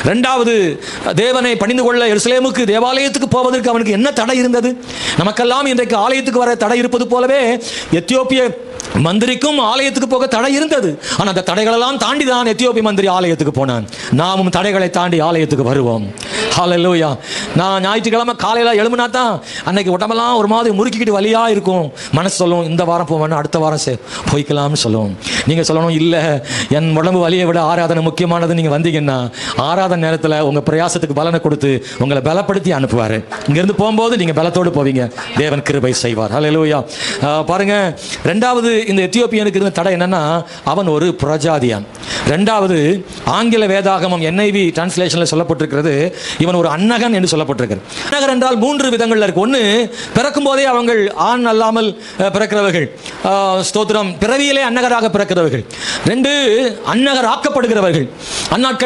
இரண்டாவது, தேவனை பணிந்து கொள்ள எருசலேமுக்கு தேவாலயத்துக்கு போவதற்கு அவனுக்கு என்ன தடை இருந்தது? நமக்கெல்லாம் இன்றைக்கு ஆலயத்துக்கு வர தடை இருப்பது போலவே எத்தியோப்பிய மந்திரிக்கும் ஆலயத்துக்கு போக தடை இருந்தது. ஆனால் அந்த தடைகளெல்லாம் தாண்டி தான் எத்தியோப்பிய மந்திரி ஆலயத்துக்கு போனான். நாமும் தடைகளை தாண்டி ஆலயத்துக்கு வருவோம். ஹல்லேலூயா. நான் ஞாயிற்றுக்கிழமை காலையில் எழுமுனா தான் அன்னைக்கு உடம்பெல்லாம் ஒரு மாதிரி முறுக்கிக்கிட்டு வலியாக இருக்கும். மனசு சொல்லும், இந்த வாரம் போவேன், அடுத்த வாரம் போய்க்கலாம்னு சொல்லுவோம். நீங்கள் சொல்லணும், இல்லை என் உடம்பு வலியை விட ஆராதனை முக்கியமானது. நீங்கள் வந்தீங்கன்னா ஆராதனை நேரத்தில் உங்கள் பிரயாசத்துக்கு பலனை கொடுத்து உங்களை பலப்படுத்தி அனுப்புவார். இங்கேருந்து போகும்போது நீங்கள் பலத்தோடு போவீங்க. தேவன் கிருபை செய்வார். ஹல்லேலூயா. பாருங்க, ரெண்டாவது இந்த எத்தியோப்பியனுக்கு இருந்த தடை என்னன்னா, அவன் ஒரு புறஜாதியான். ரெண்டாவது, ஆங்கில வேதாகமம் NIV டிரான்ஸ்லேஷனில் சொல்லப்பட்டிருக்கிறது, இவன் ஒரு அன்னகன் என்று சொல்லப்பட்டிருக்கிறது. அன்னகர் என்றால் 3 விதங்கள்ல இருக்கு. ஒன்று, பிறக்கும் போதே அவங்கள் ஆண் அல்லாமல் பிறக்கிறவர்கள், ஸ்தோத்திரம், பிறவியிலே அன்னகராக பிறக்கிறவர்கள். 2, அன்னகர் ஆக்கப்படுகிறவர்கள். அந்நாட்கள்